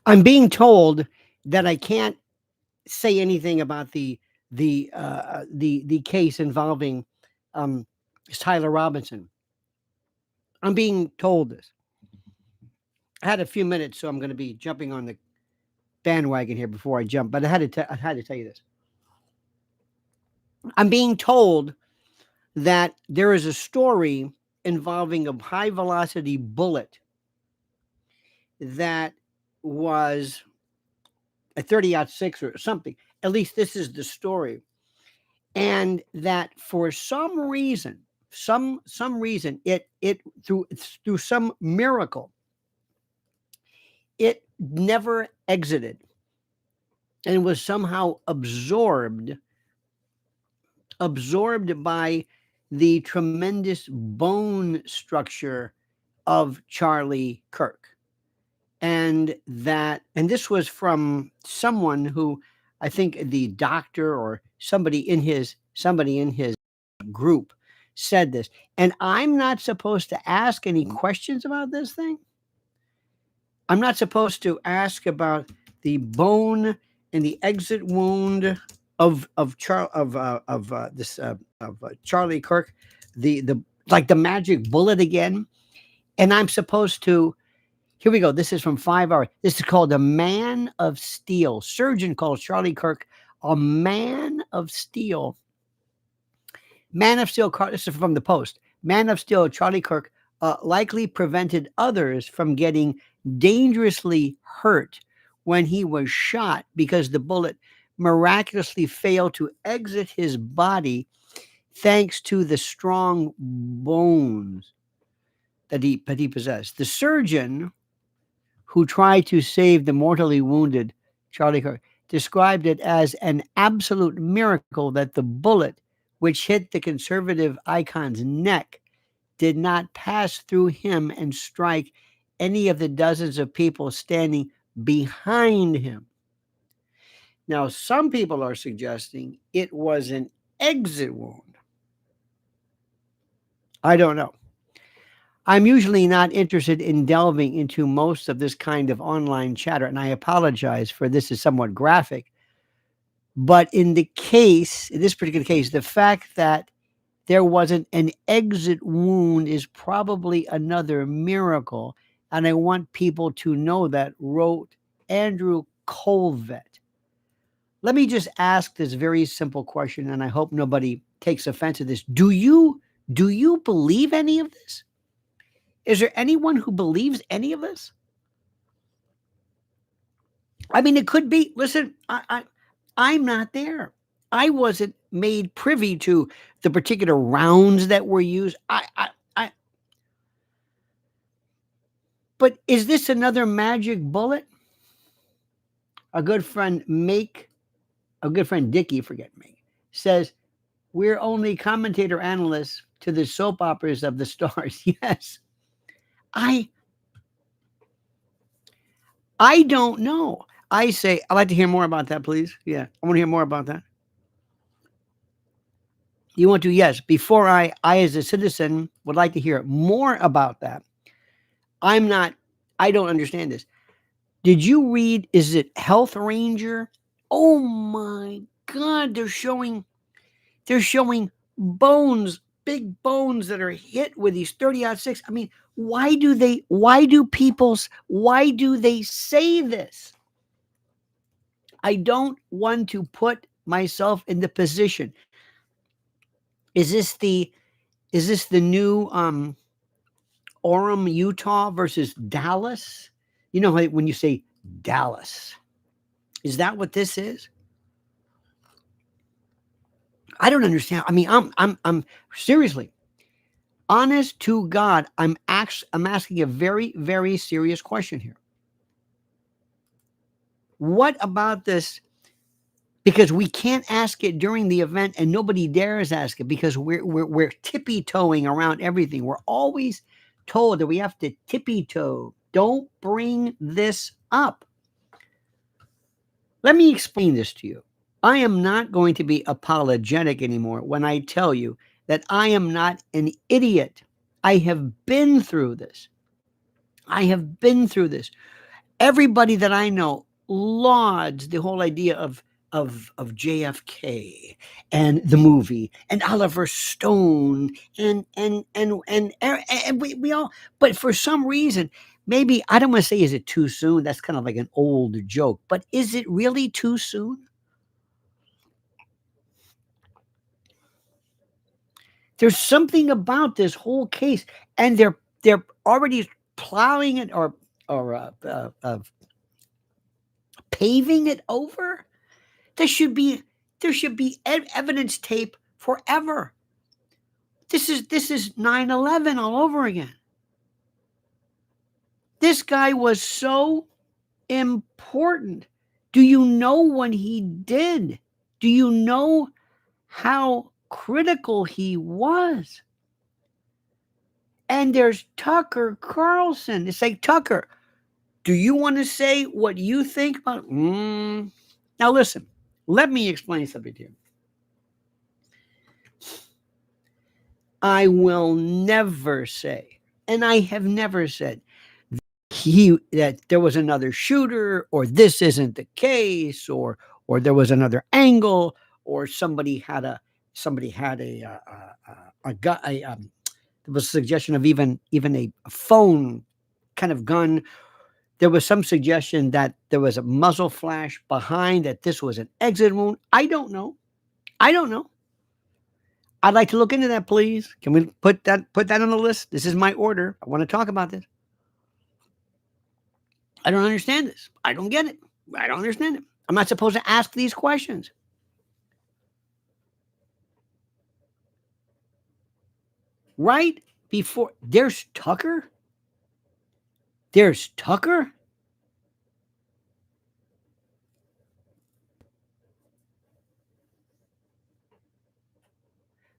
I'm being told that I can't say anything about the case involving um, Tyler Robinson. I'm being told this. I had a few minutes, so I'm going to be jumping on the bandwagon here before I jump. But I had to tell you this. I'm being told that there is a story involving a high velocity bullet that was a 30-06 or something. At least this is the story. And that for some reason, some reason, it through some miracle, it never exited and was somehow absorbed by the tremendous bone structure of Charlie Kirk. And this was from someone who, I think, the doctor or somebody in his group said this. And I'm not supposed to ask any questions about this thing. I'm not supposed to ask about the bone and the exit wound of Charlie Kirk, the like the magic bullet again. And I'm supposed to. Here we go. This is from 5 Hours. This is called a Man of Steel. Surgeon calls Charlie Kirk a man of steel. Man of Steel. This is from the Post. Man of Steel. Charlie Kirk likely prevented others from getting dangerously hurt when he was shot because the bullet miraculously failed to exit his body thanks to the strong bones that he possessed. The surgeon who tried to save the mortally wounded Charlie Kirk described it as an absolute miracle that the bullet, which hit the conservative icon's neck, did not pass through him and strike any of the dozens of people standing behind him. Now, some people are suggesting it was an exit wound. I don't know. I'm usually not interested in delving into most of this kind of online chatter, and I apologize for this is somewhat graphic. But in this particular case, the fact that there wasn't an exit wound is probably another miracle. And I want people to know that, wrote Andrew Colvet. Let me just ask this very simple question, and I hope nobody takes offense to this. Do you believe any of this? Is there anyone who believes any of this? I mean, it could be. Listen, I'm not there. I wasn't made privy to the particular rounds that were used. But is this another magic bullet? A good friend Dickie, forget me, says we're only commentator analysts to the soap operas of the stars. Yes. I don't know. I say, I'd like to hear more about that, please. Yeah, I want to hear more about that. You want to? Yes. Before I as a citizen would like to hear more about that. I don't understand this. Did you read, is it Health Ranger? Oh my God, they're showing bones, big bones that are hit with these 30-06. I mean, why do they say this? I don't want to put myself in the position. Is this the new Orem, Utah versus Dallas? You know when you say Dallas, is that what this is? I don't understand. I mean, I'm seriously, honest to God, I'm asking a very, very serious question here. What about this? Because we can't ask it during the event, and nobody dares ask it because we're tippy-toeing around everything. We're always told that we have to tippy-toe. Don't bring this up. Let me explain this to you. I am not going to be apologetic anymore when I tell you that I am not an idiot. I have been through this. Everybody that I know lauds the whole idea of JFK and the movie and Oliver Stone and we all, but for some reason, maybe I don't want to say is it too soon? That's kind of like an old joke, but is it really too soon? There's something about this whole case, and they're already plowing it or paving it over. There should be there should be evidence tape forever. This is 9/11 all over again. This guy was so important. Do you know what he did? Do you know how critical he was? And there's Tucker Carlson. It's like, Tucker, do you want to say what you think about? Now, listen, let me explain something to you. I will never say, and I have never said, that there was another shooter, or this isn't the case, or there was another angle, or somebody had a gun. There was a suggestion of even a phone kind of gun. There was some suggestion that there was a muzzle flash behind, that this was an exit wound. I don't know. I don't know. I'd like to look into that, please. Can we put that on the list? This is my order. I want to talk about this. I don't understand this. I don't get it. I don't understand it. I'm not supposed to ask these questions. Right before there's Tucker. There's Tucker.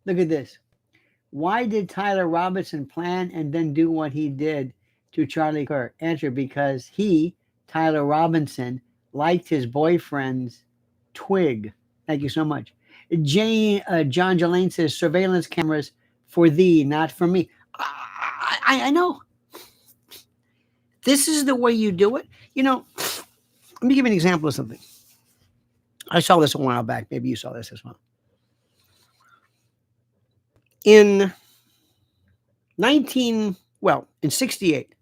Look at this. Why did Tyler Robinson plan and then do what he did to Charlie Kirk? Answer: because he, Tyler Robinson, liked his boyfriend's twig. Thank you so much. John Jelaine says surveillance cameras for thee, not for me. I know. This is the way you do it. Let me give you an example of something. I saw this a while back. Maybe you saw this as well. In 68,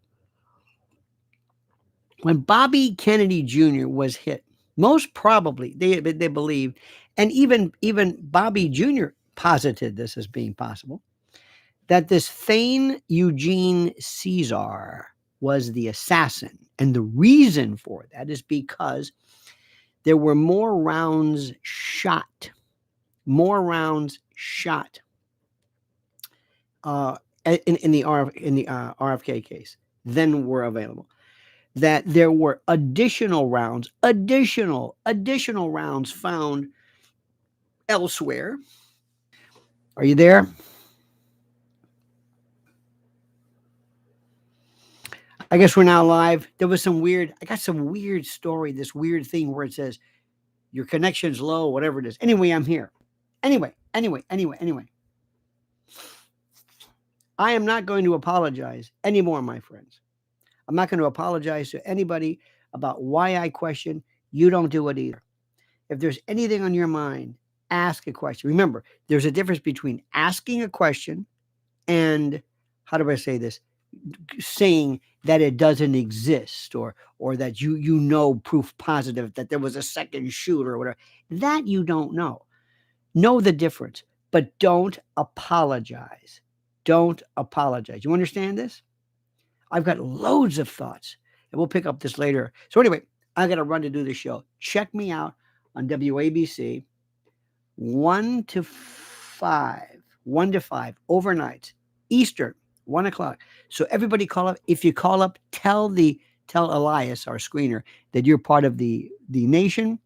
when Bobby Kennedy Jr. was hit, most probably they believed, and even Bobby Jr. posited this as being possible, that this Thane Eugene Caesar was the assassin. And the reason for that is because there were more rounds shot in the RFK case than were available. That there were additional rounds found elsewhere. Are you there? I guess we're now live. I got some weird story, this weird thing where it says your connection's low, whatever it is. Anyway, I'm here. Anyway. I am not going to apologize anymore, my friends. I'm not going to apologize to anybody about why I question. You don't do it either. If there's anything on your mind, ask a question. Remember, there's a difference between asking a question and, how do I say this, saying that it doesn't exist, or that you know proof positive that there was a second shooter or whatever. That you don't know. Know the difference, but don't apologize. Don't apologize. You understand this? I've got loads of thoughts, and we'll pick up this later. So anyway, I got to run to do the show. Check me out on WABC 1 to 5 overnight Eastern, 1 o'clock. So everybody call up. If you call up, tell Elias, our screener, that you're part of the nation.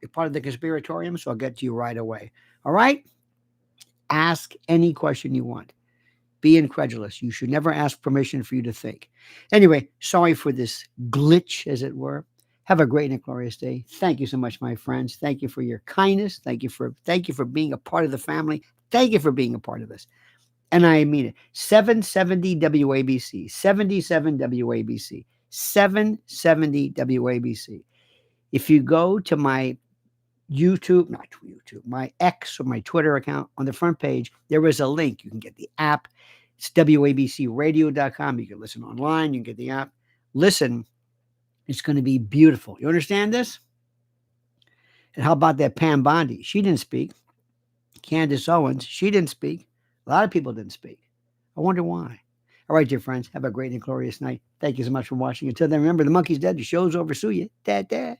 You're part of the conspiratorium. So I'll get to you right away. All right. Ask any question you want. Be incredulous. You should never ask permission for you to think. Anyway, sorry for this glitch, as it were. Have a great and glorious day. Thank you so much, my friends. Thank you for your kindness. Thank you for being a part of the family. Thank you for being a part of this. And I mean it. 770 WABC, 77 WABC, 770 WABC. If you go to my YouTube, not YouTube, my X or my Twitter account, on the front page, there is a link. You can get the app. It's WABCradio.com. You can listen online. You can get the app. Listen. It's going to be beautiful. You understand this? And how about that Pam Bondi? She didn't speak. Candace Owens, she didn't speak. A lot of people didn't speak. I wonder why. All right, dear friends, have a great and glorious night. Thank you so much for watching. Until then, remember, the monkey's dead. The show's over. Sue you. Dad, dad.